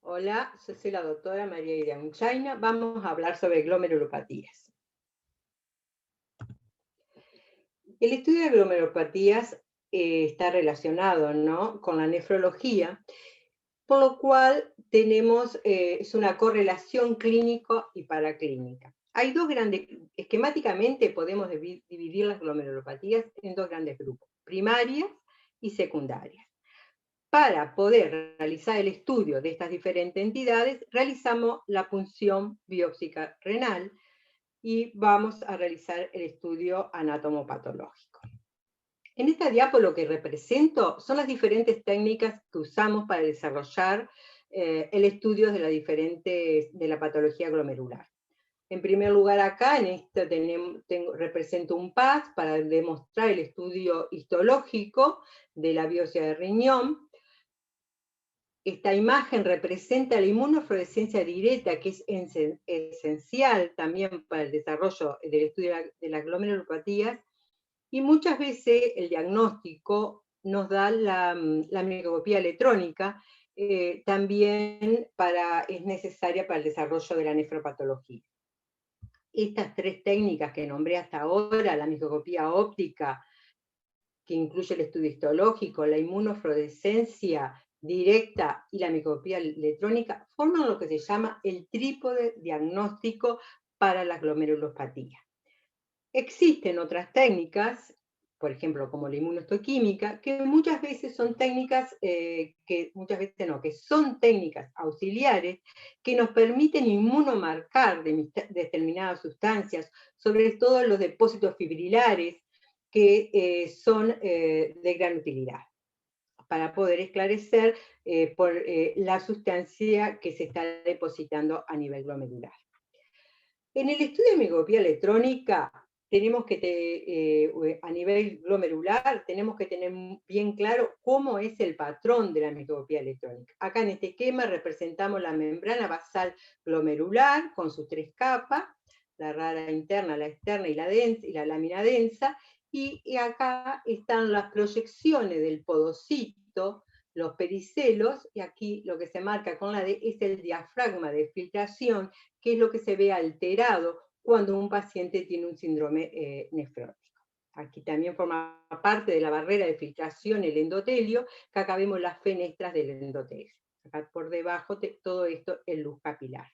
Hola, soy la doctora María Irianchaina. Vamos a hablar sobre glomerulopatías. El estudio de glomerulopatías está relacionado, ¿no?, con la nefrología, por lo cual tenemos es una correlación clínico y paraclínica. Hay dos grandes, esquemáticamente podemos dividir las glomerulopatías en dos grandes grupos, primarias y secundarias. Para poder realizar el estudio de estas diferentes entidades, realizamos la punción biópsica renal y vamos a realizar el estudio anatomopatológico. En esta diapo lo que represento son las diferentes técnicas que usamos para desarrollar el estudio de la patología glomerular. En primer lugar, acá en esto represento un PAS para demostrar el estudio histológico de la biopsia de riñón. Esta imagen representa la inmunofluorescencia directa, que es esencial también para el desarrollo del estudio de las glomerulopatías, y muchas veces el diagnóstico nos da la microscopía electrónica, también es necesaria para el desarrollo de la nefropatología. Estas tres técnicas que nombré hasta ahora, la microscopía óptica, que incluye el estudio histológico, la inmunofluorescencia directa y la microscopía electrónica, forman lo que se llama el trípode diagnóstico para la glomerulopatía. Existen otras técnicas, por ejemplo, como la inmunohistoquímica, que muchas veces son técnicas, que son técnicas auxiliares que nos permiten inmunomarcar determinadas sustancias, sobre todo los depósitos fibrilares, que son de gran utilidad para poder esclarecer la sustancia que se está depositando a nivel glomerular. En el estudio de microscopía electrónica, tenemos que, a nivel glomerular, tenemos que tener bien claro cómo es el patrón de la microscopía electrónica. Acá en este esquema representamos la membrana basal glomerular con sus tres capas, la rara interna, la externa y la lámina densa, y acá están las proyecciones del podocito, los pericelos, y aquí lo que se marca con la D es el diafragma de filtración, que es lo que se ve alterado cuando un paciente tiene un síndrome nefrótico. Aquí también forma parte de la barrera de filtración el endotelio, que acá vemos las fenestras del endotelio. Acá por debajo de todo esto es luz capilar.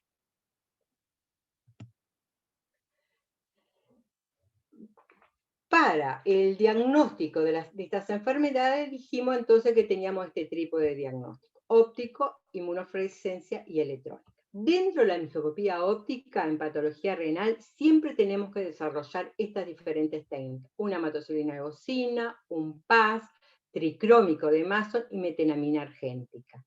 Para el diagnóstico de estas enfermedades dijimos entonces que teníamos este trípode de diagnóstico: óptico, inmunofluorescencia y electrónica. Dentro de la microscopía óptica en patología renal siempre tenemos que desarrollar estas diferentes técnicas: una hematocilina de bocina, un PAS, tricrómico de Mason y metenamina argéntica.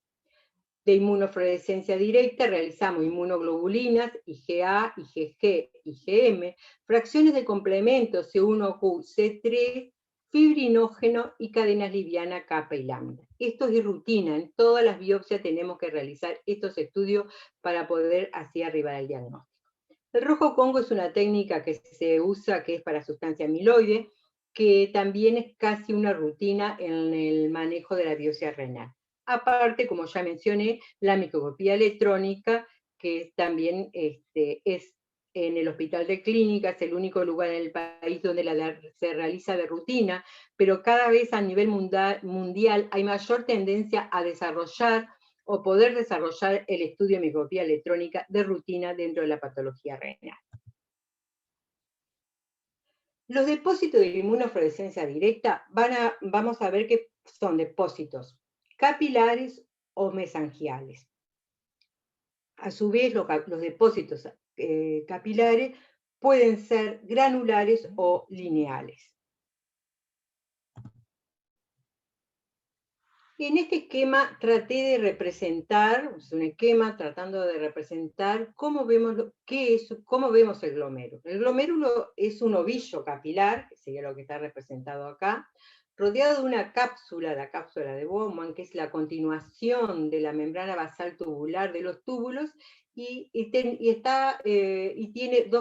De inmunofluorescencia directa realizamos inmunoglobulinas, IgA, IgG, IgM, fracciones de complemento C1Q, C3, fibrinógeno y cadenas livianas kappa y lambda. Esto es rutina, en todas las biopsias tenemos que realizar estos estudios para poder así arribar al diagnóstico. El rojo Congo es una técnica que se usa, que es para sustancia amiloide, que también es casi una rutina en el manejo de la biopsia renal. Aparte, como ya mencioné, la microscopía electrónica, que también es en el Hospital de Clínicas, es el único lugar en el país donde se realiza de rutina, pero cada vez a nivel mundial hay mayor tendencia a desarrollar o poder desarrollar el estudio de microscopía electrónica de rutina dentro de la patología renal. Los depósitos de inmunofluorescencia directa vamos a ver que son depósitos capilares o mesangiales. A su vez, los depósitos capilares pueden ser granulares o lineales. En este esquema traté de representar, es un esquema tratando de representar cómo vemos el glomérulo. El glomérulo es un ovillo capilar, que sería lo que está representado acá, rodeado de una cápsula, la cápsula de Bowman, que es la continuación de la membrana basal tubular de los túbulos, y tiene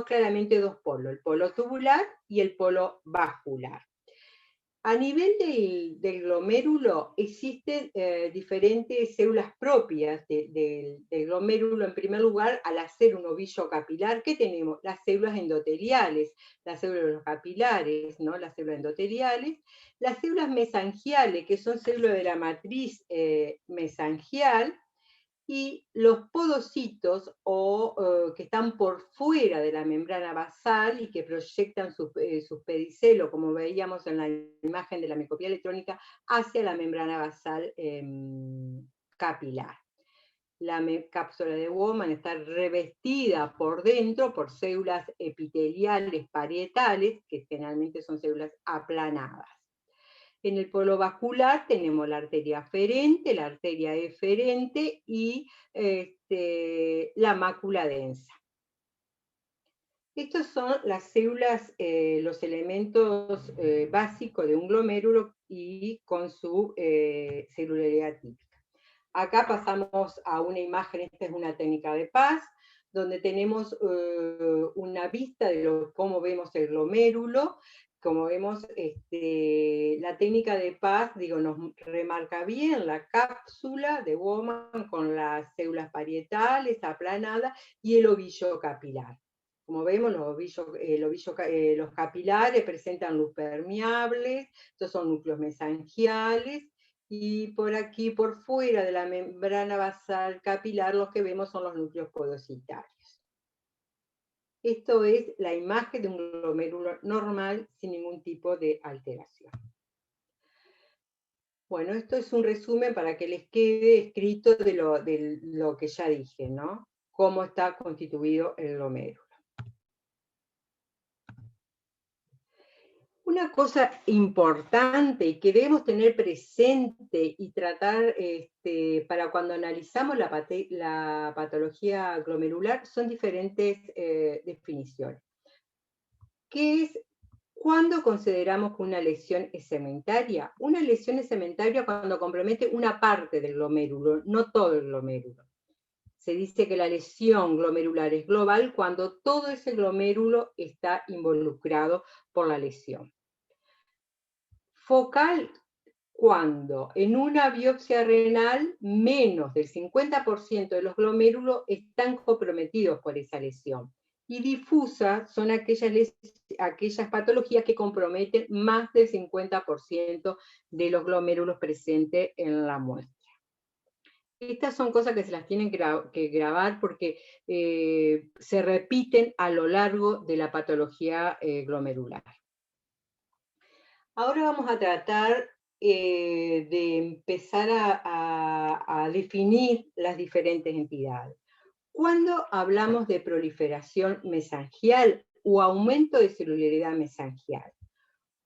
claramente dos polos, el polo tubular y el polo vascular. A nivel del glomérulo existen diferentes células propias del glomérulo. En primer lugar, al hacer un ovillo capilar, ¿qué tenemos? Las células endoteliales, las células capilares, ¿no? Las células endoteliales, las células mesangiales, que son células de la matriz mesangial, y los podocitos que están por fuera de la membrana basal y que proyectan sus pedicelos, como veíamos en la imagen de la microscopía electrónica, hacia la membrana basal capilar. La cápsula de Bowman está revestida por dentro por células epiteliales parietales, que generalmente son células aplanadas. En el polo vascular tenemos la arteria aferente, la arteria eferente y la mácula densa. Estos son las células, los elementos básicos de un glomérulo y con su celularidad típica. Acá pasamos a una imagen, esta es una técnica de Paz, donde tenemos una vista de cómo vemos el glomérulo. Como vemos, la técnica de Paz, nos remarca bien la cápsula de Bowman con las células parietales aplanadas y el ovillo capilar. Como vemos, los capilares presentan luz permeable, estos son núcleos mesangiales, y por aquí, por fuera de la membrana basal capilar, los que vemos son los núcleos podocitarios. Esto es la imagen de un glomérulo normal sin ningún tipo de alteración. Bueno, esto es un resumen para que les quede escrito de lo que ya dije, ¿no? Cómo está constituido el glomérulo. Una cosa importante y que debemos tener presente y tratar para cuando analizamos la patología glomerular son diferentes definiciones. ¿Qué es? ¿Cuándo consideramos que una lesión es segmentaria? Una lesión es segmentaria cuando compromete una parte del glomérulo, no todo el glomérulo. Se dice que la lesión glomerular es global cuando todo ese glomérulo está involucrado por la lesión. Focal cuando en una biopsia renal menos del 50% de los glomérulos están comprometidos por esa lesión. Y difusa son aquellas patologías que comprometen más del 50% de los glomérulos presentes en la muestra. Estas son cosas que se las tienen que grabar porque se repiten a lo largo de la patología glomerular. Ahora vamos a tratar de empezar a definir las diferentes entidades. Cuando hablamos de proliferación mesangial o aumento de celularidad mesangial,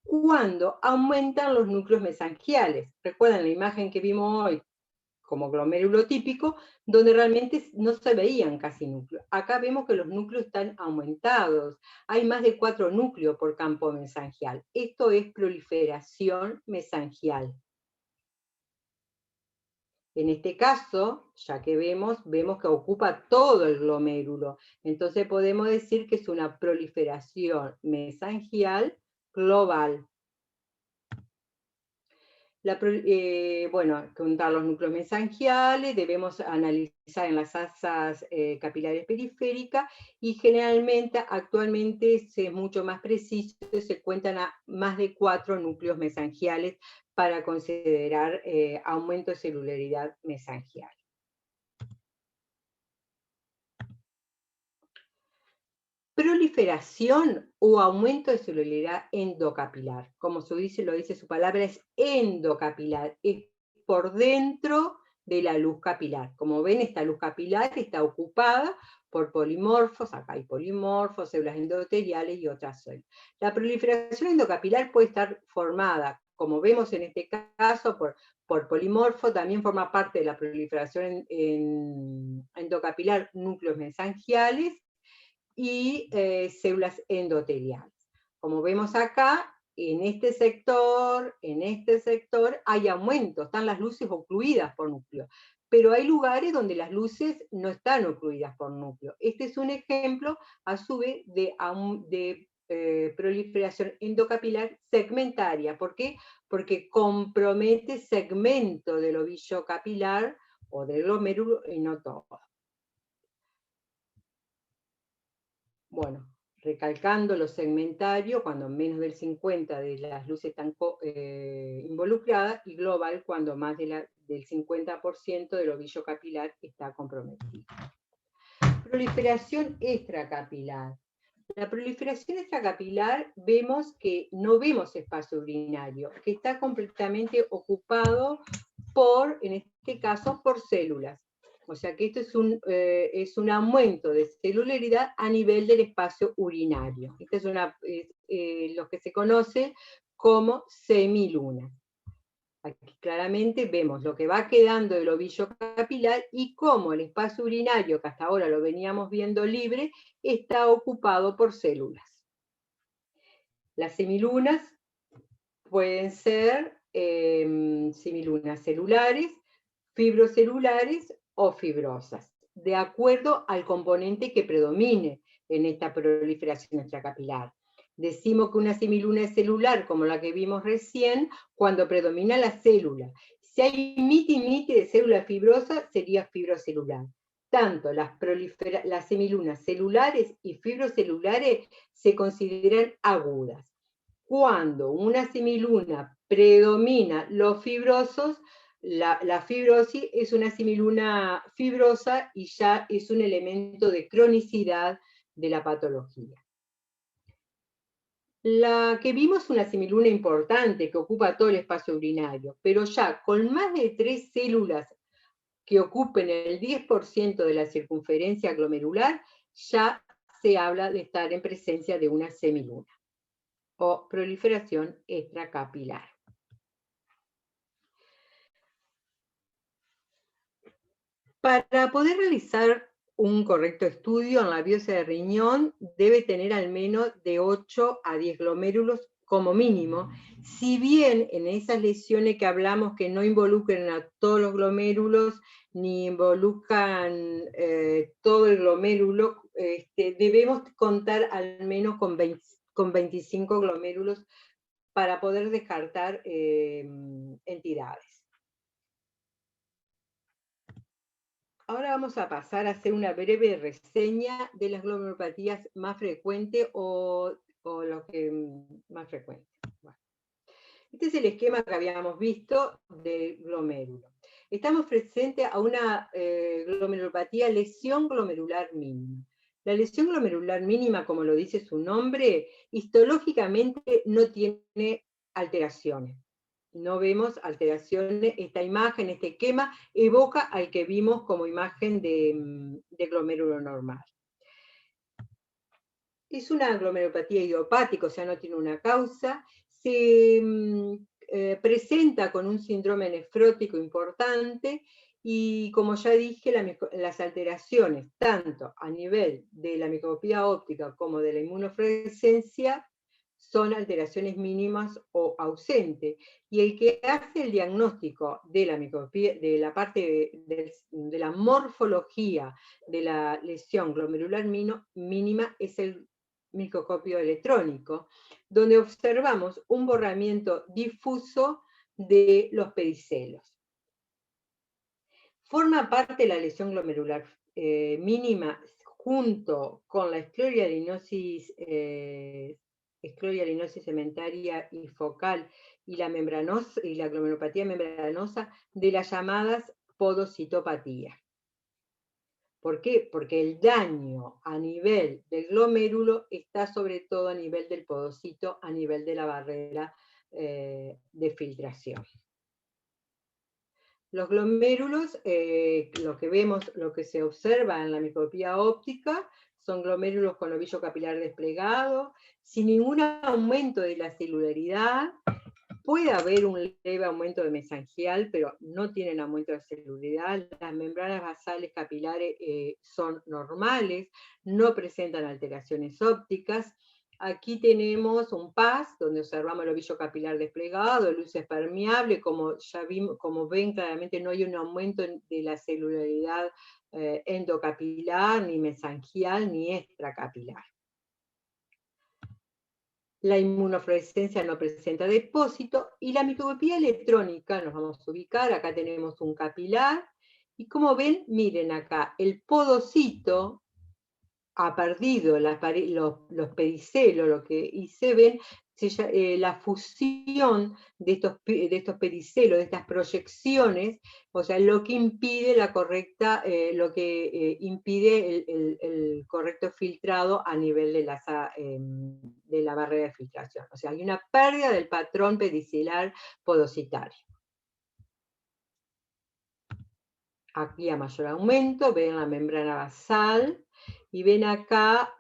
cuando aumentan los núcleos mesangiales. Recuerdan la imagen que vimos hoy como glomérulo típico, donde realmente no se veían casi núcleos. Acá vemos que los núcleos están aumentados. Hay más de 4 núcleos por campo mesangial. Esto es proliferación mesangial. En este caso, ya que vemos que ocupa todo el glomérulo. Entonces podemos decir que es una proliferación mesangial global. Bueno, contar los núcleos mesangiales, debemos analizar en las asas capilares periféricas y generalmente, actualmente, es mucho más preciso, se cuentan a más de 4 núcleos mesangiales para considerar aumento de celularidad mesangial. Proliferación o aumento de celularidad endocapilar. Como lo dice su palabra, es endocapilar, es por dentro de la luz capilar. Como ven, esta luz capilar está ocupada por polimorfos, acá hay polimorfos, células endoteliales y otras células. La proliferación endocapilar puede estar formada, como vemos en este caso, por polimorfo, también forma parte de la proliferación endocapilar núcleos mesangiales, y células endoteliales. Como vemos acá, en este sector hay aumento, están las luces ocluidas por núcleo, pero hay lugares donde las luces no están ocluidas por núcleo. Este es un ejemplo, a su vez, de proliferación endocapilar segmentaria. ¿Por qué? Porque compromete segmento del ovillo capilar o del glomérulo y no todo. Bueno, recalcando lo segmentario, cuando menos del 50 de las luces están involucradas, y global, cuando más del 50% del ovillo capilar está comprometido. Proliferación extracapilar. La proliferación extracapilar vemos que no vemos espacio urinario, que está completamente ocupado por, en este caso, por células. O sea que esto es un aumento de celularidad a nivel del espacio urinario. Esta es lo que se conoce como semiluna. Aquí claramente vemos lo que va quedando del ovillo capilar y cómo el espacio urinario, que hasta ahora lo veníamos viendo libre, está ocupado por células. Las semilunas pueden ser semilunas celulares, fibrocelulares o fibrosas, de acuerdo al componente que predomine en esta proliferación extracapilar. Decimos que una semiluna es celular, como la que vimos recién, cuando predomina la célula. Si hay miti de célula fibrosa, sería fibrocelular. Tanto las semilunas celulares y fibrocelulares se consideran agudas. Cuando una semiluna predomina los fibrosos, la fibrosis es una semiluna fibrosa y ya es un elemento de cronicidad de la patología. La que vimos es una semiluna importante que ocupa todo el espacio urinario, pero ya con más de 3 células que ocupen el 10% de la circunferencia glomerular, ya se habla de estar en presencia de una semiluna o proliferación extracapilar. Para poder realizar un correcto estudio en la biopsia de riñón, debe tener al menos de 8 a 10 glomérulos como mínimo, si bien en esas lesiones que hablamos que no involucren a todos los glomérulos, ni involucran todo el glomérulo, debemos contar al menos con 25 glomérulos para poder descartar entidades. Ahora vamos a pasar a hacer una breve reseña de las glomerulopatías más frecuentes o lo que más frecuente. Bueno, este es el esquema que habíamos visto del glomérulo. Estamos presentes a una glomerulopatía lesión glomerular mínima. La lesión glomerular mínima, como lo dice su nombre, histológicamente no tiene alteraciones. No vemos alteraciones, esta imagen, este esquema, evoca al que vimos como imagen de glomérulo normal. Es una glomerulopatía idiopática, o sea, no tiene una causa, se presenta con un síndrome nefrótico importante, y como ya dije, las alteraciones, tanto a nivel de la microscopía óptica como de la inmunofluorescencia, son alteraciones mínimas o ausentes, y el que hace el diagnóstico de la microscopía, de la parte de la morfología de la lesión glomerular mínima, es el microscopio electrónico, donde observamos un borramiento difuso de los pedicelos. Forma parte de la lesión glomerular mínima, junto con la escleroalinosis cementaria y focal y la glomerulopatía membranosa, de las llamadas podocitopatías. ¿Por qué? Porque el daño a nivel del glomérulo está sobre todo a nivel del podocito, a nivel de la barrera de filtración. Los glomérulos, lo que vemos, lo que se observa en la microscopía óptica, son glomérulos con ovillo capilar desplegado, sin ningún aumento de la celularidad. Puede haber un leve aumento de mesangial, pero no tienen aumento de celularidad. Las membranas basales capilares son normales, no presentan alteraciones ópticas. Aquí tenemos un PAS, donde observamos el ovillo capilar desplegado, luces permeable, como ya vimos, como ven claramente no hay un aumento de la celularidad endocapilar, ni mesangial, ni extracapilar. La inmunofluorescencia no presenta depósito, y la microscopía electrónica, nos vamos a ubicar, acá tenemos un capilar, y como ven, miren acá, el podocito ha perdido los pedicelos, y se ven la fusión de estos pedicelos, de estas proyecciones, o sea, lo que impide la correcta, impide el correcto filtrado a nivel de la barrera de filtración. O sea, hay una pérdida del patrón pedicelar podocitario. Aquí a mayor aumento, ven la membrana basal, y ven acá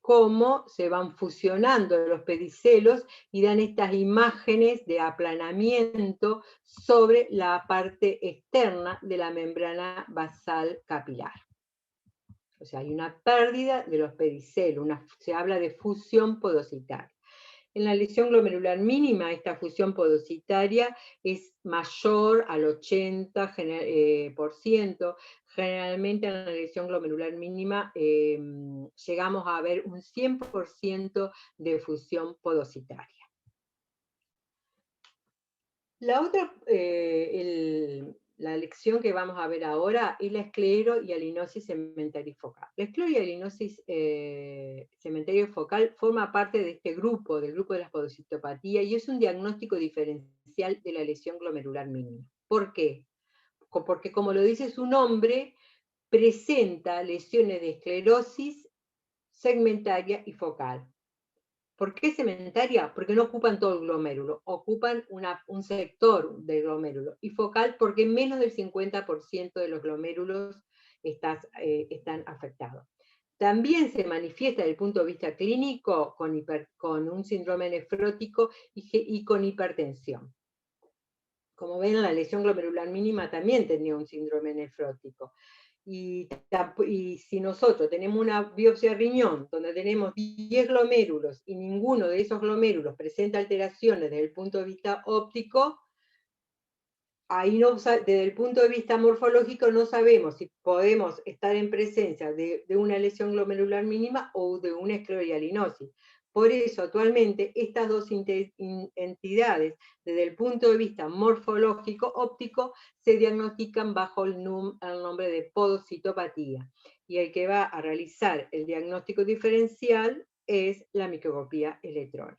cómo se van fusionando los pedicelos y dan estas imágenes de aplanamiento sobre la parte externa de la membrana basal capilar. O sea, hay una pérdida de los pedicelos, se habla de fusión podocitaria. En la lesión glomerular mínima, esta fusión podocitaria es mayor al 80%. Generalmente en la lesión glomerular mínima llegamos a ver un 100% de fusión podocitaria. La otra, la lección que vamos a ver ahora es la esclerohialinosis cementarifocal. La esclerohialinosis cementarifocal forma parte de este grupo, del grupo de las podocitopatías, y es un diagnóstico diferencial de la lesión glomerular mínima. ¿Por qué? Porque, como lo dice su nombre, presenta lesiones de esclerosis segmentaria y focal. ¿Por qué segmentaria? Porque no ocupan todo el glomérulo, ocupan un sector del glomérulo. Y focal porque menos del 50% de los glomérulos están afectados. También se manifiesta desde el punto de vista clínico con un síndrome nefrótico y con hipertensión. Como ven, la lesión glomerular mínima también tenía un síndrome nefrótico. Y si nosotros tenemos una biopsia de riñón donde tenemos 10 glomérulos y ninguno de esos glomérulos presenta alteraciones desde el punto de vista óptico, ahí desde el punto de vista morfológico no sabemos si podemos estar en presencia de una lesión glomerular mínima o de una esclerohialinosis. Por eso, actualmente, estas dos entidades, desde el punto de vista morfológico óptico, se diagnostican bajo el nombre de podocitopatía. Y el que va a realizar el diagnóstico diferencial es la microscopía electrónica.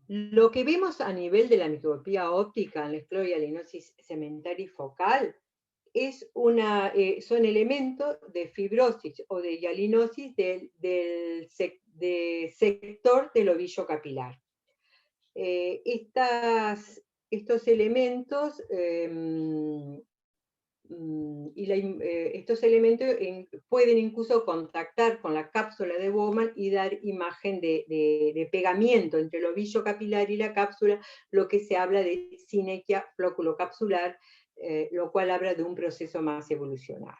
Lo que vemos a nivel de la microscopía óptica en la esclerohialinosis cementarifocal son elementos de fibrosis o de hialinosis del sector del ovillo capilar. Estos elementos pueden incluso contactar con la cápsula de Bowman y dar imagen de pegamiento entre el ovillo capilar y la cápsula, lo que se habla de sinequia flóculo-capsular, lo cual habla de un proceso más evolucionado.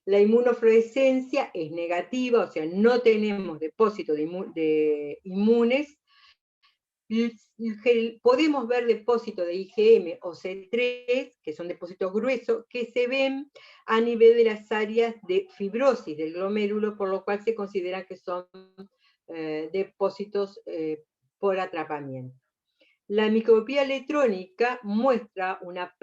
La inmunofluorescencia es negativa, o sea, no tenemos depósito de inmunes. Podemos ver depósitos de IgM o C3, que son depósitos gruesos, que se ven a nivel de las áreas de fibrosis del glomérulo, por lo cual se considera que son depósitos por atrapamiento. La microscopía electrónica muestra una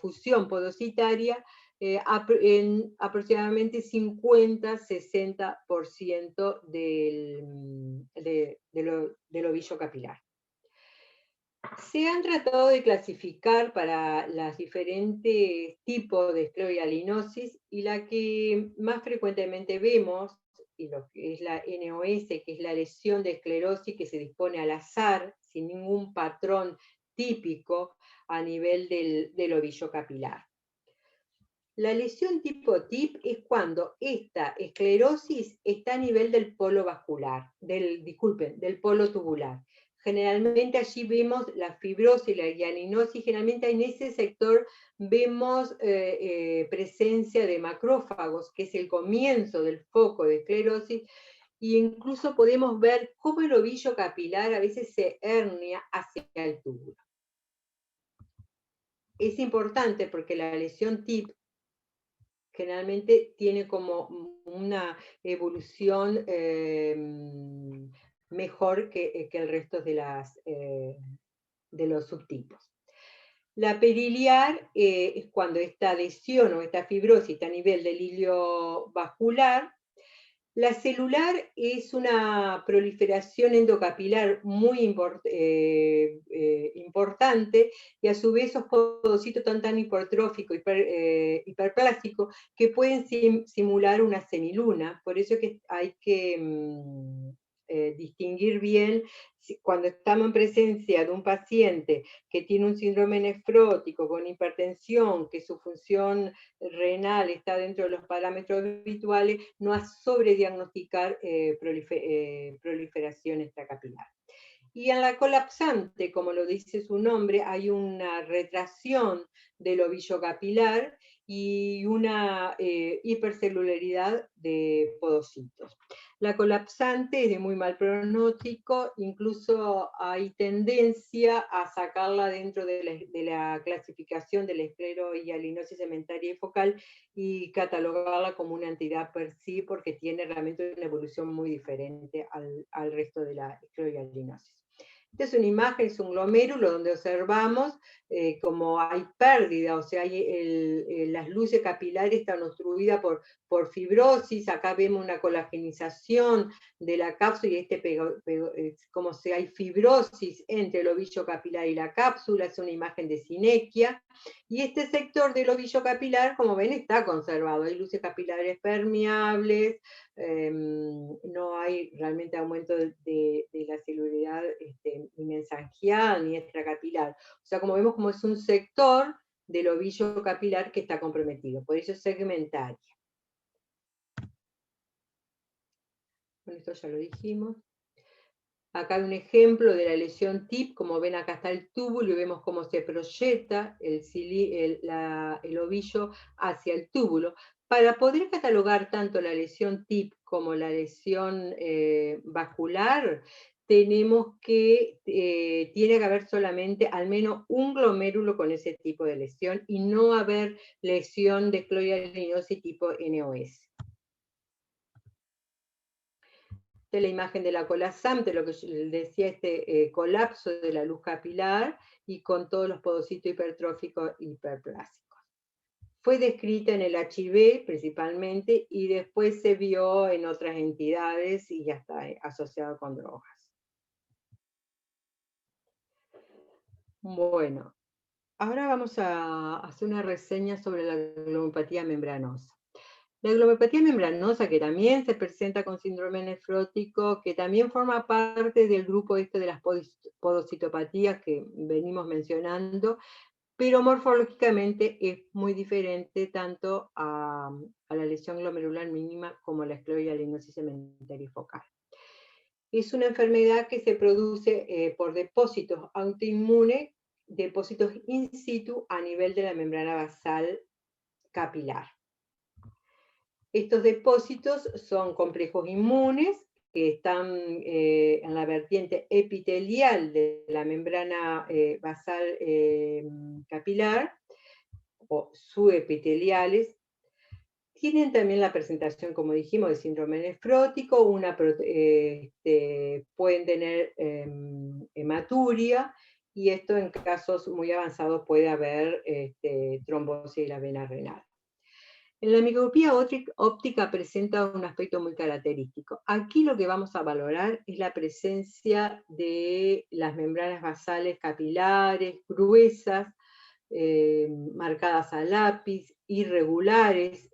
fusión podocitaria en aproximadamente 50-60% del ovillo capilar. Se han tratado de clasificar para los diferentes tipos de esclerohialinosis, y la que más frecuentemente vemos, y lo que es la NOS, que es la lesión de esclerosis que se dispone al azar, sin ningún patrón típico a nivel del ovillo capilar. La lesión tipo TIP es cuando esta esclerosis está a nivel del polo vascular, del polo tubular. Generalmente allí vemos la fibrosis, la hialinosis, generalmente en ese sector vemos presencia de macrófagos, que es el comienzo del foco de esclerosis, e incluso podemos ver cómo el ovillo capilar a veces se hernia hacia el túbulo. Es importante porque la lesión TIP generalmente tiene como una evolución mejor que el resto de los subtipos. La periliar es cuando esta adhesión o esta fibrosis está a nivel del hilio vascular. La celular es una proliferación endocapilar muy importante, y a su vez esos podocitos tan hipertróficos, hiperplásticos, que pueden simular una semiluna. Por eso es que hay que distinguir bien cuando estamos en presencia de un paciente que tiene un síndrome nefrótico con hipertensión, que su función renal está dentro de los parámetros habituales, no a sobrediagnosticar proliferación extracapilar. Y en la colapsante, como lo dice su nombre, hay una retracción del ovillo capilar y una hipercelularidad de podocitos. La colapsante es de muy mal pronóstico, incluso hay tendencia a sacarla dentro de la clasificación de la esclerohialinosis cementaria y focal y catalogarla como una entidad per sí, porque tiene realmente una evolución muy diferente al resto de la esclerohialinosis. Esta es una imagen, es un glomérulo donde observamos como hay pérdida, o sea, las luces capilares están obstruidas por fibrosis. Acá vemos una colagenización de la cápsula, y como si hay fibrosis entre el ovillo capilar y la cápsula, es una imagen de sinequia. Y este sector del ovillo capilar, como ven, está conservado. Hay luces capilares permeables, no hay realmente aumento de la celularidad ni mesangial ni extracapilar. O sea, como vemos, como es un sector del ovillo capilar que está comprometido, por eso es segmentaria. Bueno, esto ya lo dijimos. Acá hay un ejemplo de la lesión TIP, como ven acá está el túbulo y vemos cómo se proyecta el ovillo hacia el túbulo. Para poder catalogar tanto la lesión TIP como la lesión vascular, tenemos que, tiene que haber solamente al menos un glomérulo con ese tipo de lesión y no haber lesión de esclerohialinosis tipo NOS. De la imagen de la colapsante, lo que decía, este colapso de la luz capilar y con todos los podocitos hipertróficos hiperplásicos. Fue descrita en el HIV principalmente y después se vio en otras entidades y ya está asociado con drogas. Bueno, ahora vamos a hacer una reseña sobre la glomopatía membranosa. La glomopatía membranosa, que también se presenta con síndrome nefrótico, que también forma parte del grupo de las podocitopatías que venimos mencionando, pero morfológicamente es muy diferente tanto a la lesión glomerular mínima como a la esclerohialinosis cementaria focal. Es una enfermedad que se produce por depósitos autoinmunes, depósitos in situ a nivel de la membrana basal capilar. Estos depósitos son complejos inmunes que están en la vertiente epitelial de la membrana basal capilar, o subepiteliales. Tienen también la presentación, como dijimos, de síndrome nefrótico, pueden tener hematuria, y esto en casos muy avanzados puede haber trombosis de la vena renal. La micropía óptica presenta un aspecto muy característico. Aquí lo que vamos a valorar es la presencia de las membranas basales capilares, gruesas, marcadas a lápiz, irregulares,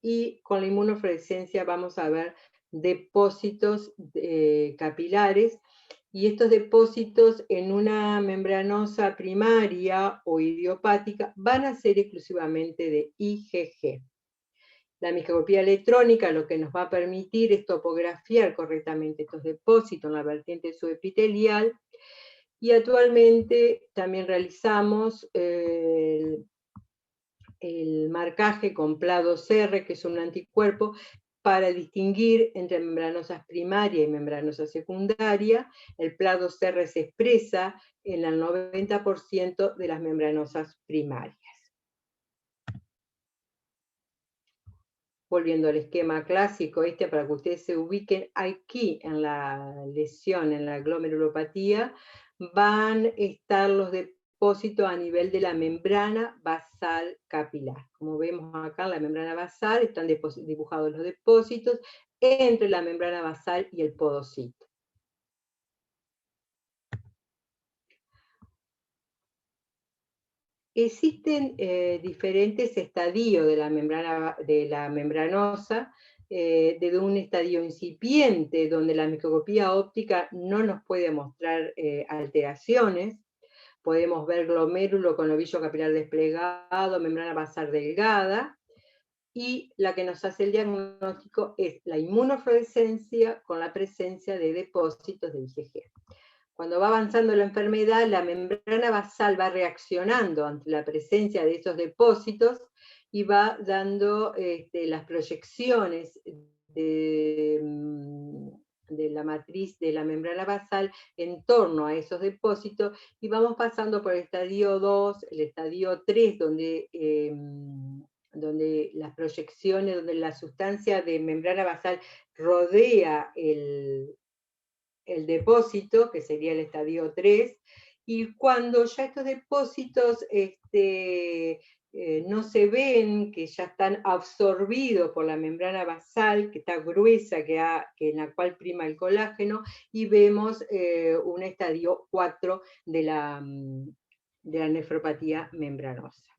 y con la inmunofluorescencia vamos a ver depósitos capilares, y estos depósitos en una membranosa primaria o idiopática van a ser exclusivamente de IgG. La microscopía electrónica lo que nos va a permitir es topografiar correctamente estos depósitos en la vertiente subepitelial, y actualmente también realizamos el marcaje con PLA2R, que es un anticuerpo, para distinguir entre membranosas primaria y membranosa secundaria. El PLA2R se expresa en el 90% de las membranosas primarias. volviendo al esquema clásico, para que ustedes se ubiquen aquí en la lesión, en la glomerulopatía, van a estar los depósitos a nivel de la membrana basal capilar. Como vemos acá en la membrana basal están dibujados los depósitos entre la membrana basal y el podocito. Existen diferentes estadios de la membranosa, desde un estadio incipiente, donde la microscopía óptica no nos puede mostrar alteraciones. Podemos ver glomérulo con ovillo capilar desplegado, membrana basal delgada, y la que nos hace el diagnóstico es la inmunofluorescencia con la presencia de depósitos de IgG. Cuando va avanzando la enfermedad, la membrana basal va reaccionando ante la presencia de esos depósitos y va dando las proyecciones de la matriz de la membrana basal en torno a esos depósitos, y vamos pasando por el estadio 2, el estadio 3, donde las proyecciones, donde la sustancia de membrana basal rodea el depósito, que sería el estadio 3, y cuando ya estos depósitos no se ven, que ya están absorbidos por la membrana basal, que está gruesa, que en la cual prima el colágeno, y vemos un estadio 4 de la nefropatía membranosa.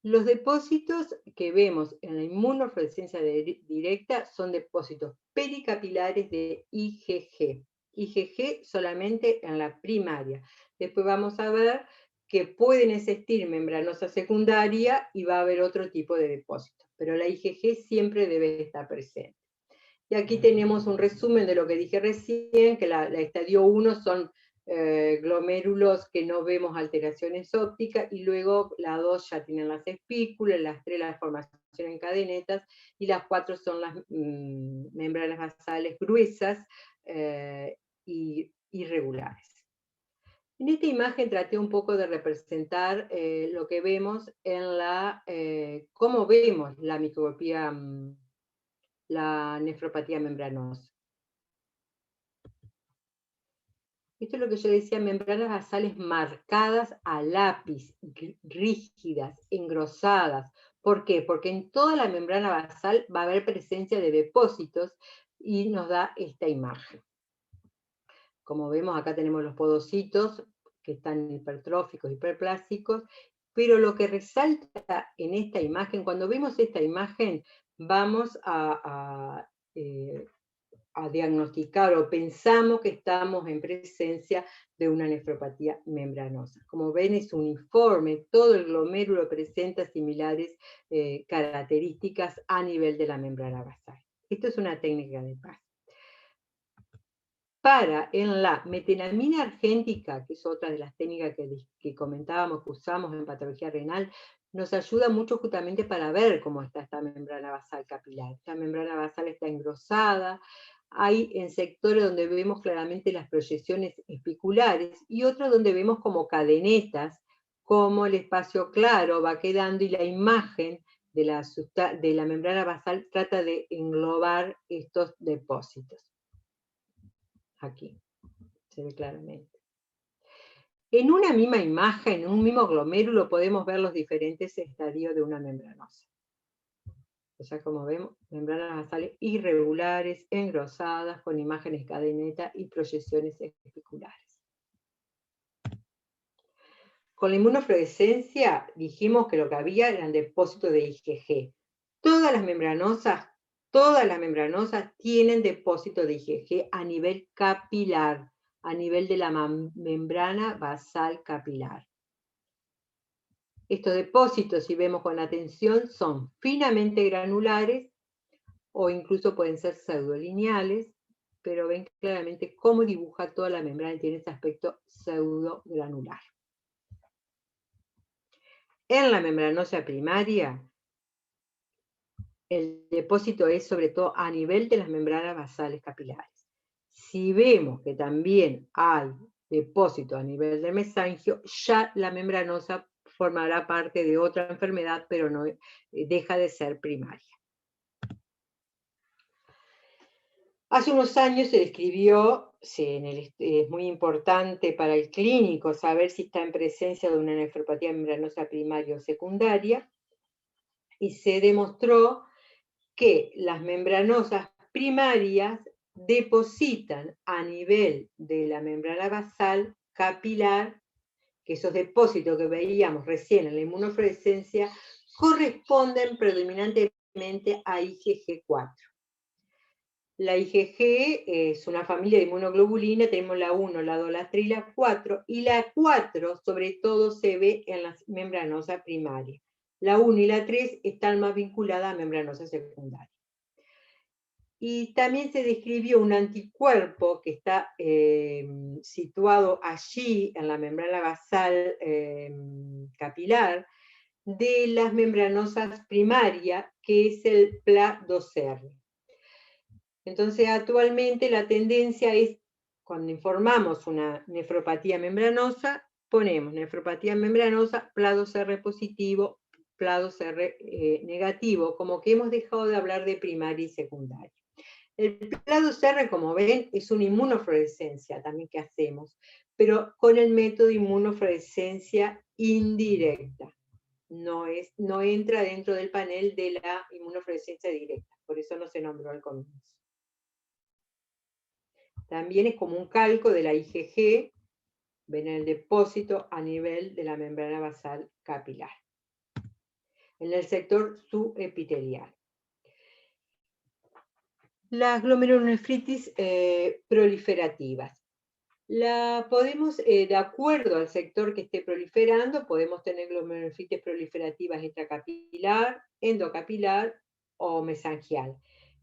Los depósitos que vemos en la inmunofluorescencia directa son depósitos pericapilares de IgG. IgG solamente en la primaria. Después vamos a ver que pueden existir membranosa secundaria y va a haber otro tipo de depósitos, pero la IgG siempre debe estar presente. Y aquí tenemos un resumen de lo que dije recién, que la estadio 1 son glomérulos que no vemos alteraciones ópticas, y luego la 2 ya tienen las espículas, las 3 la formación en cadenetas, y las 4 son las membranas basales gruesas y irregulares. En esta imagen traté un poco de representar lo que vemos en cómo vemos la microscopía, la nefropatía membranosa. Esto es lo que yo decía, membranas basales marcadas a lápiz, rígidas, engrosadas. ¿Por qué? Porque en toda la membrana basal va a haber presencia de depósitos y nos da esta imagen. Como vemos, acá tenemos los podocitos que están hipertróficos, hiperplásticos, pero lo que resalta en esta imagen, cuando vemos esta imagen, vamos a diagnosticar o pensamos que estamos en presencia de una nefropatía membranosa. Como ven, es uniforme, todo el glomérulo presenta similares características a nivel de la membrana basal. Esto es una técnica de PAS. En la metenamina argéntica, que es otra de las técnicas que comentábamos, que usamos en patología renal, nos ayuda mucho justamente para ver cómo está esta membrana basal capilar. Esta membrana basal está engrosada, hay en sectores donde vemos claramente las proyecciones espiculares, y otros donde vemos como cadenetas, como el espacio claro va quedando, y la imagen de la membrana basal trata de englobar estos depósitos. Aquí se ve claramente. En una misma imagen, en un mismo glomérulo, podemos ver los diferentes estadios de una membranosa. Ya como vemos, membranas basales irregulares, engrosadas, con imágenes cadeneta y proyecciones espiculares. Con la inmunofluorescencia dijimos que lo que había eran depósitos de IgG. Todas las membranosas tienen depósitos de IgG a nivel capilar, a nivel de la membrana basal capilar. Estos depósitos, si vemos con atención, son finamente granulares o incluso pueden ser pseudolineales, pero ven claramente cómo dibuja toda la membrana y tiene ese aspecto pseudogranular. En la membranosa primaria, el depósito es sobre todo a nivel de las membranas basales capilares. Si vemos que también hay depósito a nivel del mesangio, ya la membranosa formará parte de otra enfermedad, pero no deja de ser primaria. Hace unos años se describió, es muy importante para el clínico saber si está en presencia de una nefropatía membranosa primaria o secundaria, y se demostró que las membranosas primarias depositan a nivel de la membrana basal capilar, que esos depósitos que veíamos recién en la inmunofluorescencia corresponden predominantemente a IgG4. La IgG es una familia de inmunoglobulina, tenemos la 1, la 2, la 3 y la 4, y la 4 sobre todo se ve en la membranosa primaria. La 1 y la 3 están más vinculadas a membranosa secundaria. Y también se describió un anticuerpo que está situado allí en la membrana basal capilar de las membranosas primarias, que es el PLA2R. Entonces, actualmente la tendencia es, cuando informamos una nefropatía membranosa, ponemos nefropatía membranosa, PLA2R positivo, PLA2R negativo, como que hemos dejado de hablar de primaria y secundaria. El PLA2R, como ven, es una inmunofluorescencia también que hacemos, pero con el método de inmunofluorescencia indirecta. No entra dentro del panel de la inmunofluorescencia directa, por eso no se nombró al comienzo. También es como un calco de la IgG, ven el depósito a nivel de la membrana basal capilar, en el sector subepitelial. Las glomerulonefritis proliferativas. La podemos, de acuerdo al sector que esté proliferando, podemos tener glomerulonefritis proliferativas extracapilar, endocapilar o mesangial,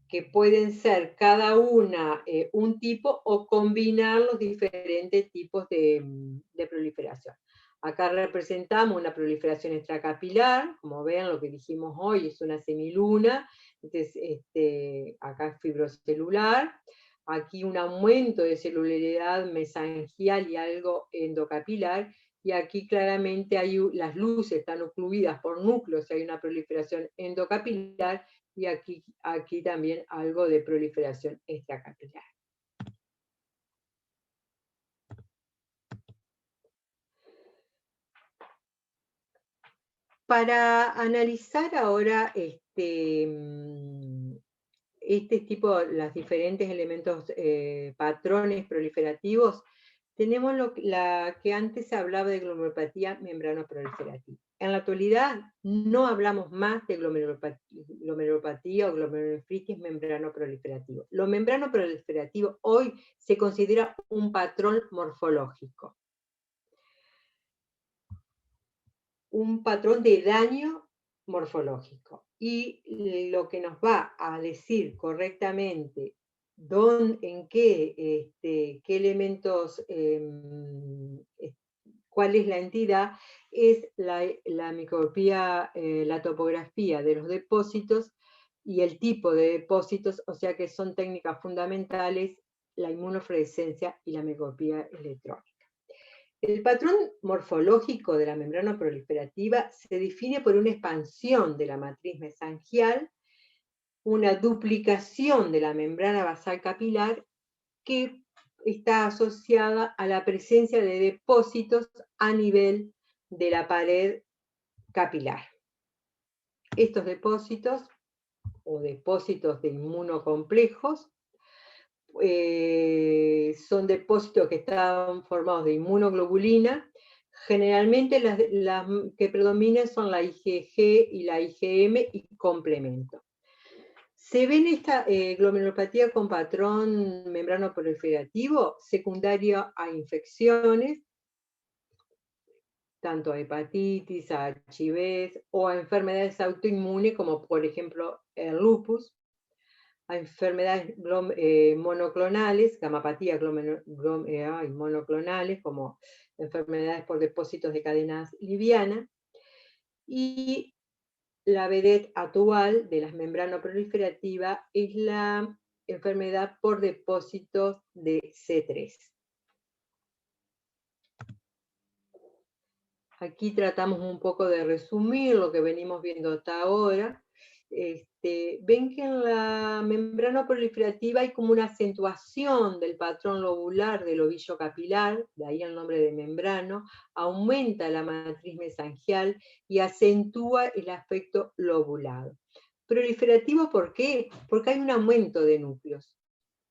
que pueden ser cada una un tipo o combinar los diferentes tipos de proliferación. Acá representamos una proliferación extracapilar, como ven lo que dijimos hoy es una semiluna, entonces acá es fibrocelular, aquí un aumento de celularidad mesangial y algo endocapilar, y aquí claramente las luces están ocluidas por núcleos, hay una proliferación endocapilar, y aquí también algo de proliferación extracapilar. Para analizar ahora los diferentes elementos, patrones proliferativos, tenemos la que antes se hablaba de glomerulopatía membranoproliferativa. En la actualidad no hablamos más de glomerulopatía o glomerulonefritis membranoproliferativo. Lo membranoproliferativo hoy se considera un patrón morfológico, un patrón de daño morfológico. Y lo que nos va a decir correctamente en qué elementos, cuál es la entidad, es la microscopía, la topografía de los depósitos y el tipo de depósitos, o sea que son técnicas fundamentales, la inmunofluorescencia y la microscopía electrónica. El patrón morfológico de la membrana proliferativa se define por una expansión de la matriz mesangial, una duplicación de la membrana basal capilar que está asociada a la presencia de depósitos a nivel de la pared capilar. Estos depósitos, o depósitos de inmunocomplejos, son depósitos que están formados de inmunoglobulina. Generalmente las que predominan son la IgG y la IgM y complemento. Se ve en esta glomerulopatía con patrón membrano proliferativo secundario a infecciones, tanto a hepatitis, a HIV o a enfermedades autoinmunes como por ejemplo el lupus, a enfermedades monoclonales, gamapatías monoclonales como enfermedades por depósitos de cadenas livianas, y la vedette actual de las membranas proliferativas es la enfermedad por depósitos de C3. Aquí tratamos un poco de resumir lo que venimos viendo hasta ahora. Ven que en la membrana proliferativa hay como una acentuación del patrón lobular del ovillo capilar, de ahí el nombre de membrano, aumenta la matriz mesangial y acentúa el aspecto lobulado. Proliferativo, ¿por qué? Porque hay un aumento de núcleos.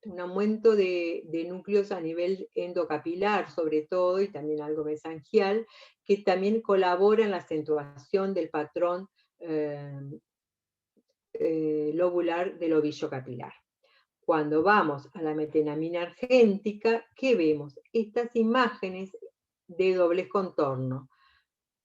Un aumento de núcleos a nivel endocapilar, sobre todo, y también algo mesangial, que también colabora en la acentuación del patrón lobular del ovillo capilar. Cuando vamos a la metenamina argéntica, ¿qué vemos? Estas imágenes de doble contorno.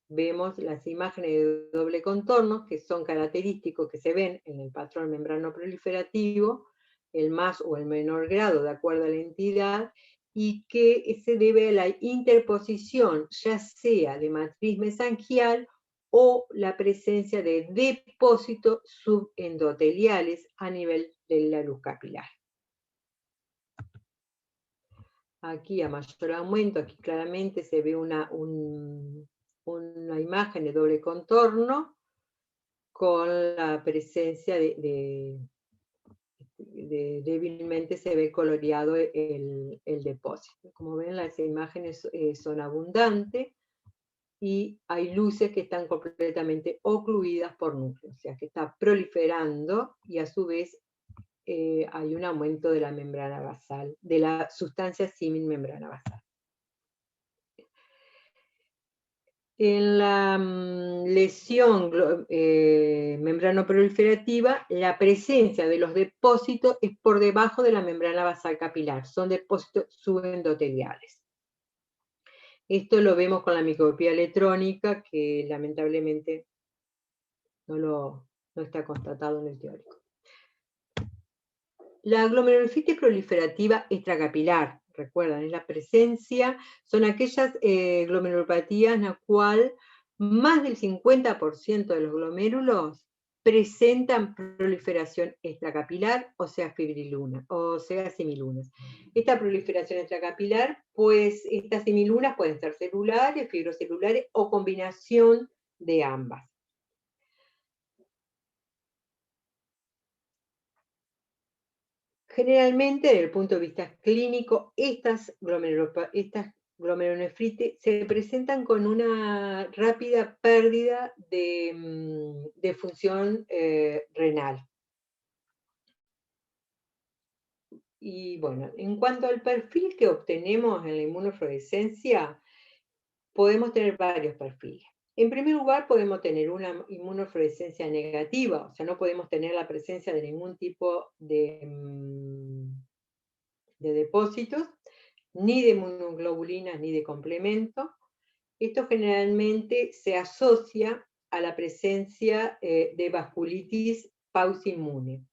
Vemos las imágenes de doble contorno, que son característicos que se ven en el patrón membrano proliferativo, el más o el menor grado de acuerdo a la entidad, y que se debe a la interposición, ya sea de matriz mesangial o la presencia de depósitos subendoteliales a nivel de la luz capilar. Aquí a mayor aumento, aquí claramente se ve una imagen de doble contorno con la presencia débilmente se ve coloreado el depósito. Como ven, las imágenes son abundantes y hay luces que están completamente ocluidas por núcleos, o sea que está proliferando y a su vez hay un aumento de la membrana basal, de la sustancia símil membrana basal. En la lesión membranoproliferativa, la presencia de los depósitos es por debajo de la membrana basal capilar, son depósitos subendoteliales. Esto lo vemos con la microscopía electrónica, que lamentablemente no está constatado en el teórico. La glomerulonefritis proliferativa extracapilar, recuerdan, es la presencia, son aquellas glomerulopatías en la cual más del 50% de los glomérulos presentan proliferación extracapilar, o sea, fibriluna, o sea, semilunas. Esta proliferación extracapilar, pues estas semilunas pueden ser celulares, fibrocelulares o combinación de ambas. Generalmente, desde el punto de vista clínico, estas glomerulonefritis se presentan con una rápida pérdida de función renal. Y bueno, en cuanto al perfil que obtenemos en la inmunofluorescencia, podemos tener varios perfiles. En primer lugar, podemos tener una inmunofluorescencia negativa, o sea, no podemos tener la presencia de ningún tipo de depósitos, ni de inmunoglobulinas ni de complemento. Esto generalmente se asocia a la presencia de vasculitis pauciinmune,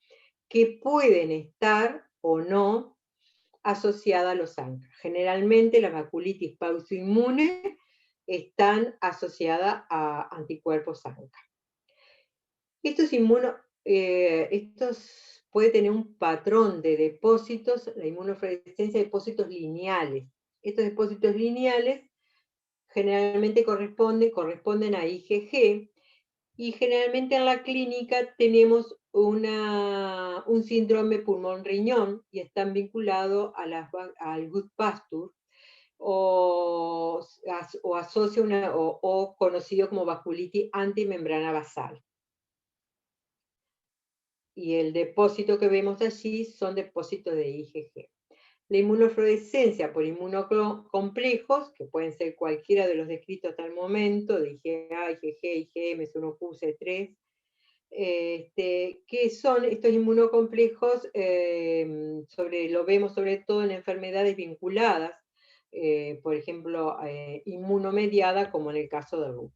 que pueden estar o no asociadas a los ANCA. Generalmente las vasculitis pauciinmune están asociadas a anticuerpos ANCA. Estos puede tener un patrón de depósitos, la inmunofluorescencia de depósitos lineales. Estos depósitos lineales generalmente corresponden a IgG, y generalmente en la clínica tenemos un síndrome pulmón-riñón y están vinculados al Goodpasture o conocido como vasculitis antimembrana basal. Y el depósito que vemos allí son depósitos de IgG. La inmunofluorescencia por inmunocomplejos, que pueden ser cualquiera de los descritos hasta el momento, de IgA, IgG, IgM, S1Q, C3, que son estos inmunocomplejos, lo vemos sobre todo en enfermedades vinculadas, por ejemplo, inmunomediada, como en el caso del lupus.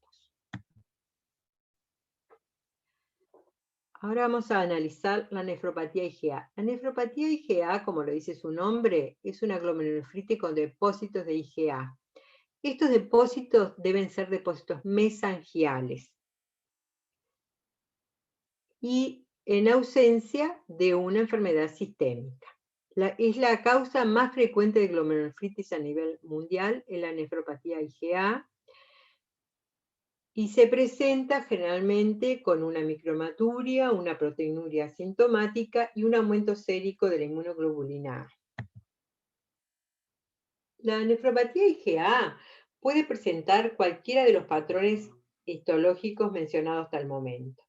Ahora vamos a analizar la nefropatía IgA. La nefropatía IgA, como lo dice su nombre, es una glomerulonefritis con depósitos de IgA. Estos depósitos deben ser depósitos mesangiales y en ausencia de una enfermedad sistémica. Es la causa más frecuente de glomerulonefritis a nivel mundial en la nefropatía IgA. y se presenta generalmente con una micromaturia, una proteinuria asintomática y un aumento sérico de la inmunoglobulina A. La nefropatía IgA puede presentar cualquiera de los patrones histológicos mencionados hasta el momento.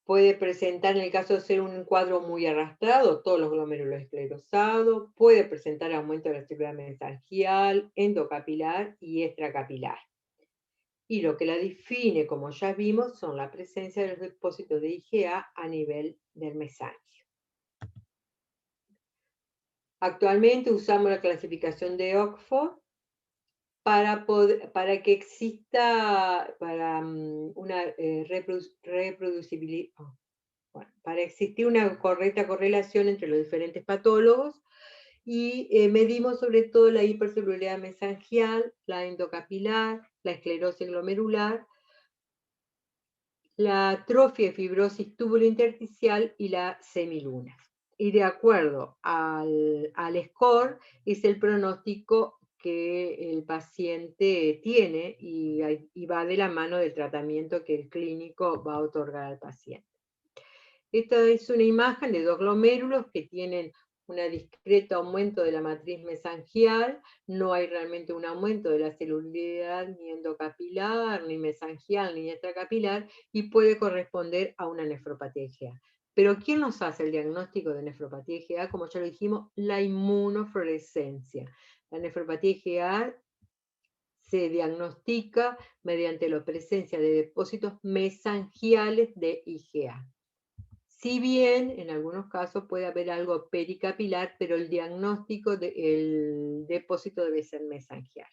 Puede presentar, en el caso de ser un cuadro muy arrastrado, todos los glomérulos esclerosados, puede presentar aumento de la estructura mesangial, endocapilar y extracapilar. Y lo que la define, como ya vimos, son la presencia de los depósitos de IgA a nivel del mesangio. Actualmente usamos la clasificación de Oxford para que exista una reproducibilidad, para existir una correcta correlación entre los diferentes patólogos y medimos sobre todo la hipercelularidad mesangial, la endocapilar, la esclerosis glomerular, la atrofia y fibrosis túbulo-intersticial y la semiluna. Y de acuerdo al score es el pronóstico que el paciente tiene y va de la mano del tratamiento que el clínico va a otorgar al paciente. Esta es una imagen de dos glomérulos que tienen un discreto aumento de la matriz mesangial, no hay realmente un aumento de la celularidad ni endocapilar, ni mesangial, ni extracapilar, y puede corresponder a una nefropatía IgA. Pero ¿quién nos hace el diagnóstico de nefropatía IgA? Como ya lo dijimos, la inmunofluorescencia. La nefropatía IgA se diagnostica mediante la presencia de depósitos mesangiales de IgA. Si bien en algunos casos puede haber algo pericapilar, pero el diagnóstico del depósito debe ser mesangial.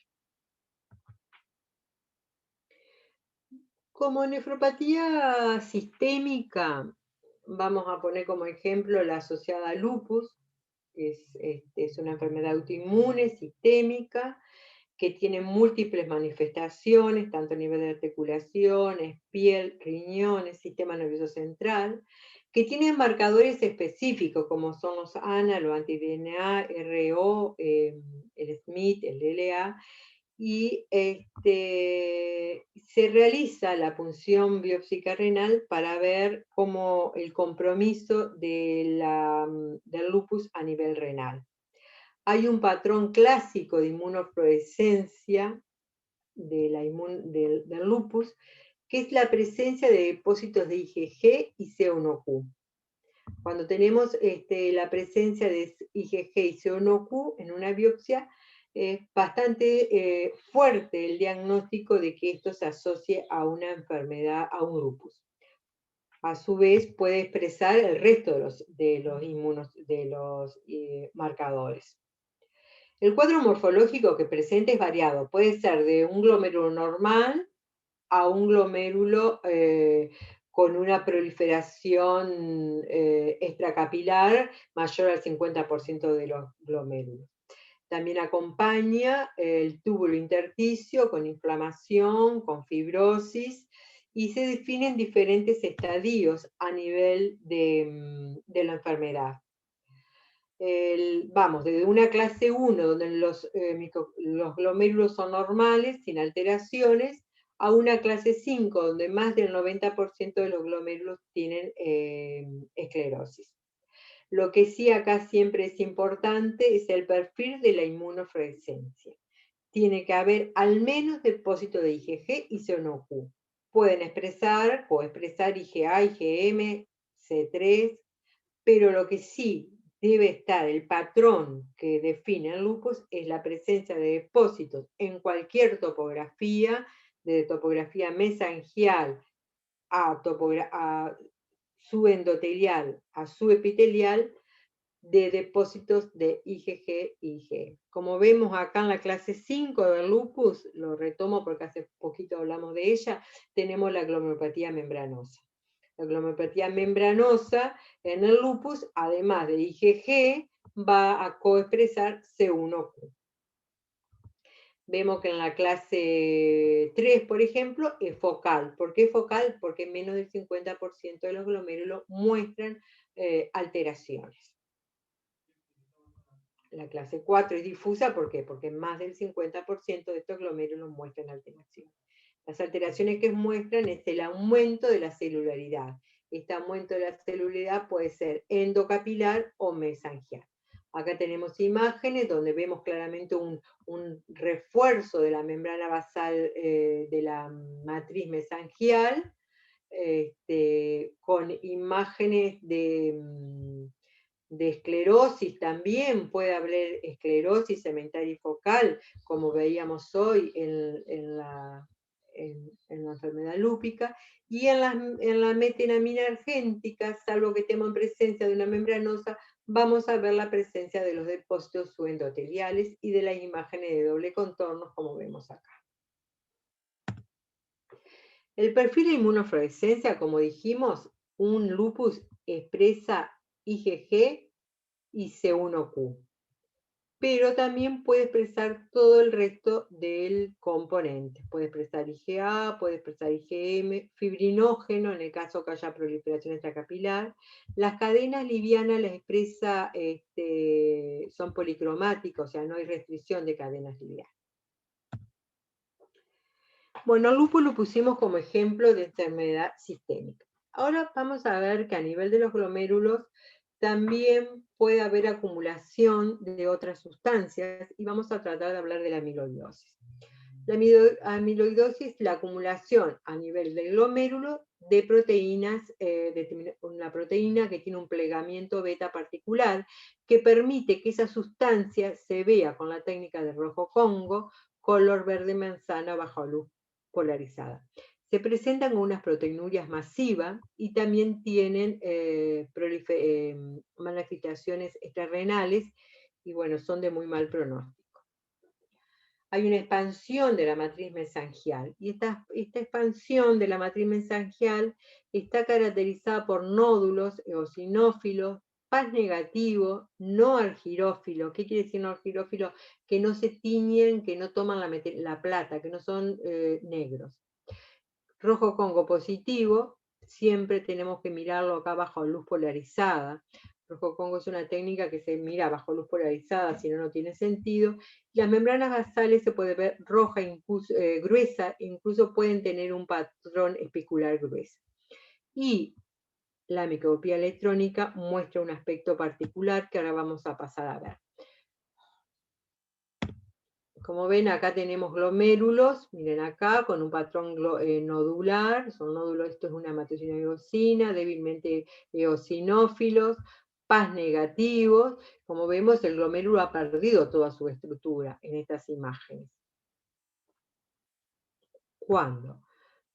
Como nefropatía sistémica, vamos a poner como ejemplo la asociada a lupus, que es una enfermedad autoinmune sistémica, que tiene múltiples manifestaciones, tanto a nivel de articulaciones, piel, riñones, sistema nervioso central, que tienen marcadores específicos, como son los ANA, los anti-DNA, RO, el SMIT, el LA, y se realiza la punción biópsica renal para ver cómo el compromiso del lupus a nivel renal. Hay un patrón clásico de inmunofluorescencia del lupus, que es la presencia de depósitos de IgG y C1q. Cuando tenemos la presencia de IgG y C1q en una biopsia, es bastante fuerte el diagnóstico de que esto se asocie a una enfermedad, a un lupus. A su vez, puede expresar el resto de los marcadores. El cuadro morfológico que presenta es variado, puede ser de un glomérulo normal a un glomérulo con una proliferación extracapilar mayor al 50% de los glomérulos. También acompaña el túbulo intersticio con inflamación, con fibrosis, y se definen diferentes estadios a nivel de la enfermedad. Vamos, desde una clase 1, donde los glomérulos son normales, sin alteraciones, a una clase 5, donde más del 90% de los glomérulos tienen esclerosis. Lo que sí acá siempre es importante es el perfil de la inmunofluorescencia. Tiene que haber al menos depósito de IgG y C1q. Pueden expresar IgA, IgM, C3, pero lo que sí debe estar, el patrón que define el lupus, es la presencia de depósitos en cualquier topografía, de topografía mesangial a subendotelial a subepitelial, de depósitos de IgG e IgE. Como vemos acá en la clase 5 del lupus, lo retomo porque hace poquito hablamos de ella, tenemos la glomerulopatía membranosa. La glomerulopatía membranosa en el lupus, además de IgG, va a coexpresar C1q. Vemos que en la clase 3, por ejemplo, es focal. ¿Por qué focal? Porque menos del 50% de los glomérulos muestran alteraciones. La clase 4 es difusa, ¿por qué? Porque más del 50% de estos glomérulos muestran alteraciones. Las alteraciones que muestran es el aumento de la celularidad. Este aumento de la celularidad puede ser endocapilar o mesangial. Acá tenemos imágenes donde vemos claramente un refuerzo de la membrana basal de la matriz mesangial, con imágenes de esclerosis también, puede haber esclerosis segmental y focal, como veíamos hoy en la enfermedad lúpica, y en la metenamina argéntica, salvo que estemos en presencia de una membranosa, vamos a ver la presencia de los depósitos subendoteliales y de las imágenes de doble contorno, como vemos acá. El perfil de inmunofluorescencia, como dijimos, un lupus expresa IgG y C1q, pero también puede expresar todo el resto del componente. Puede expresar IgA, puede expresar IgM, fibrinógeno, en el caso que haya proliferación extracapilar. Las cadenas livianas las expresa, son policromáticas, o sea, no hay restricción de cadenas livianas. Bueno, el lupus lo pusimos como ejemplo de enfermedad sistémica. Ahora vamos a ver que a nivel de los glomérulos también puede haber acumulación de otras sustancias y vamos a tratar de hablar de la amiloidosis. La amiloidosis es la acumulación a nivel del glomérulo de proteínas, una proteína que tiene un plegamiento beta particular que permite que esa sustancia se vea con la técnica de rojo Congo, color verde manzana bajo luz polarizada. Se presentan con unas proteinurias masivas y también tienen manifestaciones extrarrenales y bueno, son de muy mal pronóstico. Hay una expansión de la matriz mesangial y esta expansión de la matriz mesangial está caracterizada por nódulos eosinófilos, Paz negativo, no argirófilo. ¿Qué quiere decir no argirófilo? Que no se tiñen, que no toman la plata, que no son negros. Rojo Congo positivo, siempre tenemos que mirarlo acá bajo luz polarizada. Rojo Congo es una técnica que se mira bajo luz polarizada, si no, no tiene sentido. Las membranas basales se puede ver roja, gruesa, incluso pueden tener un patrón especular grueso. Y la microscopía electrónica muestra un aspecto particular que ahora vamos a pasar a ver. Como ven, acá tenemos glomérulos, miren acá, con un patrón nodular, son nódulos, esto es una hematoxina eosina, débilmente eosinófilos, Paz negativos. Como vemos, el glomérulo ha perdido toda su estructura en estas imágenes. Cuando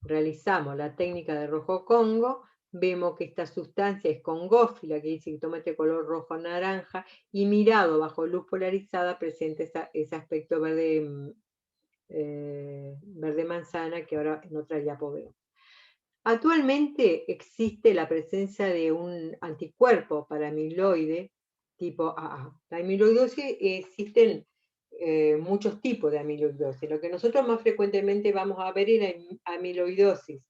realizamos la técnica de rojo Congo, vemos que esta sustancia es congófila, que dice que toma este color rojo-naranja, y mirado bajo luz polarizada presenta ese aspecto verde, verde manzana, que ahora en otra diapo vemos. Actualmente existe la presencia de un anticuerpo para amiloide tipo AA. La amiloidosis, existen muchos tipos de amiloidosis. Lo que nosotros más frecuentemente vamos a ver es la amiloidosis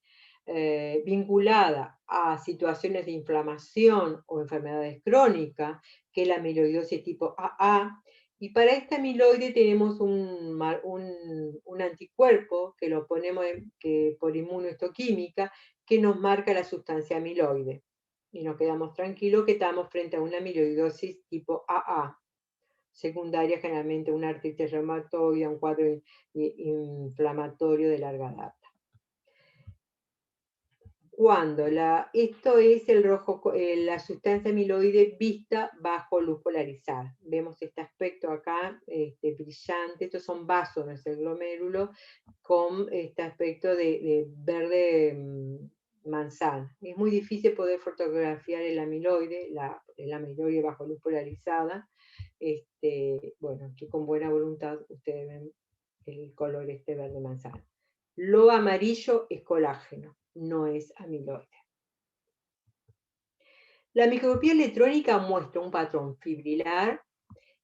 vinculada a situaciones de inflamación o enfermedades crónicas, que es la amiloidosis tipo AA. Y para este amiloide tenemos un anticuerpo que lo ponemos por inmunohistoquímica, que nos marca la sustancia amiloide. Y nos quedamos tranquilos que estamos frente a una amiloidosis tipo AA, secundaria generalmente una artritis reumatoide, un cuadro inflamatorio de larga data. Cuando esto es el rojo, la sustancia amiloide vista bajo luz polarizada. Vemos este aspecto acá, brillante, estos son vasos, no es el glomérulo, con este aspecto de verde manzana. Es muy difícil poder fotografiar el amiloide bajo luz polarizada. Bueno, aquí con buena voluntad ustedes ven el color verde manzana. Lo amarillo es colágeno, no es amiloide. La microscopía electrónica muestra un patrón fibrilar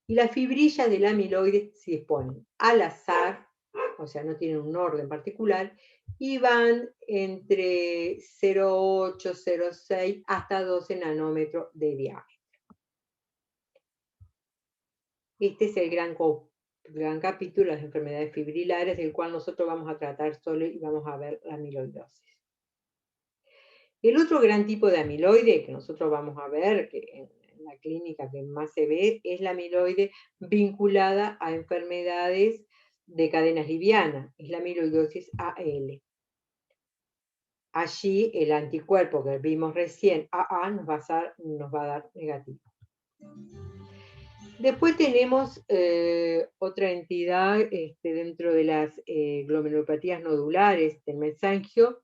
y las fibrillas del amiloide se disponen al azar, o sea, no tienen un orden particular, y van entre 0,8, 0,6 hasta 12 nanómetros de diámetro. Este es el gran gran capítulo, las enfermedades fibrilares, del cual nosotros vamos a tratar solo y vamos a ver la amiloidosis. El otro gran tipo de amiloide que nosotros vamos a ver, que en la clínica que más se ve, es la amiloide vinculada a enfermedades de cadenas livianas, es la amiloidosis AL. Allí el anticuerpo que vimos recién, AA, nos va a dar negativo. Después tenemos otra entidad dentro de las glomerulopatías nodulares del mesangio.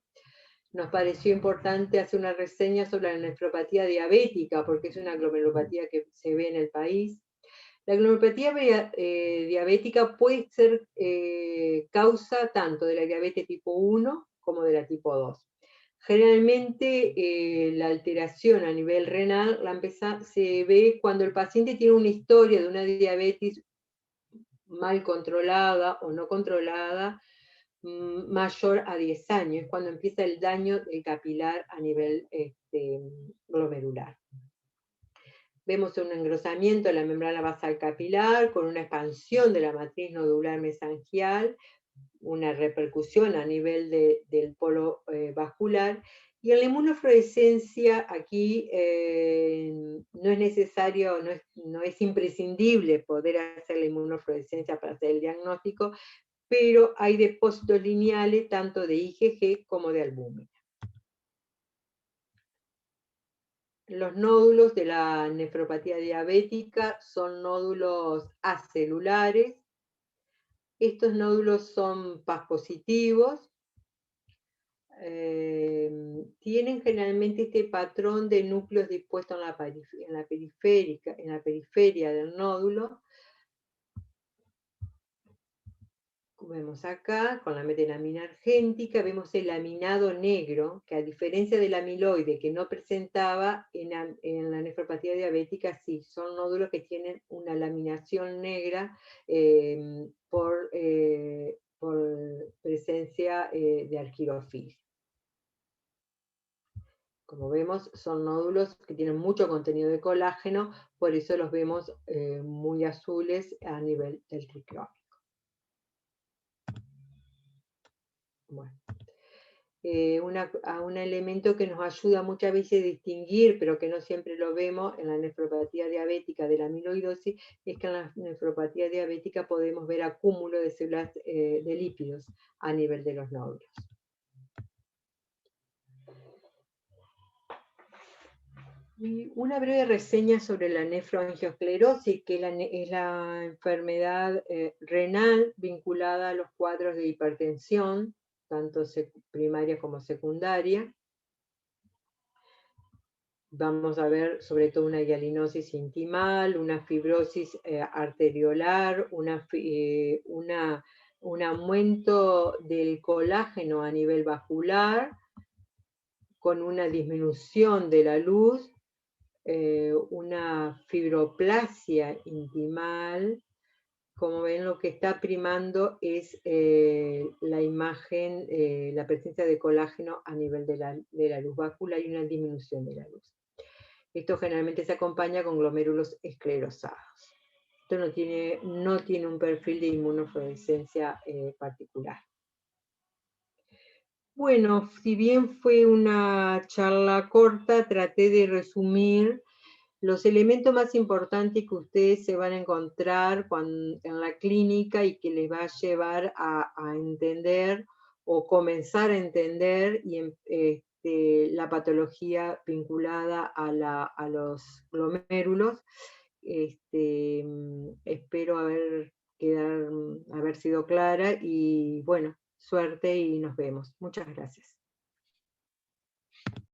Nos pareció importante hacer una reseña sobre la nefropatía diabética, porque es una glomerulopatía que se ve en el país. La glomerulopatía diabética puede ser causa tanto de la diabetes tipo 1 como de la tipo 2. Generalmente la alteración a nivel renal se ve cuando el paciente tiene una historia de una diabetes mal controlada o no controlada, mayor a 10 años, es cuando empieza el daño del capilar a nivel glomerular. Vemos un engrosamiento de la membrana basal capilar con una expansión de la matriz nodular mesangial, una repercusión a nivel del polo vascular, y en la inmunofluorescencia aquí no es necesario, no es imprescindible poder hacer la inmunofluorescencia para hacer el diagnóstico, pero hay depósitos lineales tanto de IgG como de albúmina. Los nódulos de la nefropatía diabética son nódulos acelulares. Estos nódulos son Paz positivos. Tienen generalmente este patrón de núcleos dispuestos en la periferia del nódulo. Vemos acá, con la metelamina argéntica, vemos el laminado negro, que a diferencia del amiloide que no presentaba en la nefropatía diabética, sí, son nódulos que tienen una laminación negra por presencia de argirofilia. Como vemos, son nódulos que tienen mucho contenido de colágeno, por eso los vemos muy azules a nivel del triclónico. Bueno. Un elemento que nos ayuda muchas veces a distinguir, pero que no siempre lo vemos en la nefropatía diabética de la amiloidosis, es que en la nefropatía diabética podemos ver acúmulo de células de lípidos a nivel de los nódulos. Y una breve reseña sobre la nefroangiosclerosis, que es la enfermedad renal vinculada a los cuadros de hipertensión, tanto primaria como secundaria. Vamos a ver sobre todo una hialinosis intimal, una fibrosis arteriolar, un aumento del colágeno a nivel vascular, con una disminución de la luz, una fibroplasia intimal. Como ven, lo que está primando es la imagen, la presencia de colágeno a nivel de la luz vascular y una disminución de la luz. Esto generalmente se acompaña con glomérulos esclerosados. Esto no tiene un perfil de inmunofluorescencia particular. Bueno, si bien fue una charla corta, traté de resumir los elementos más importantes que ustedes se van a encontrar en la clínica y que les va a llevar a entender o comenzar a entender la patología vinculada a los glomérulos. Espero haber sido clara y bueno, suerte y nos vemos. Muchas gracias.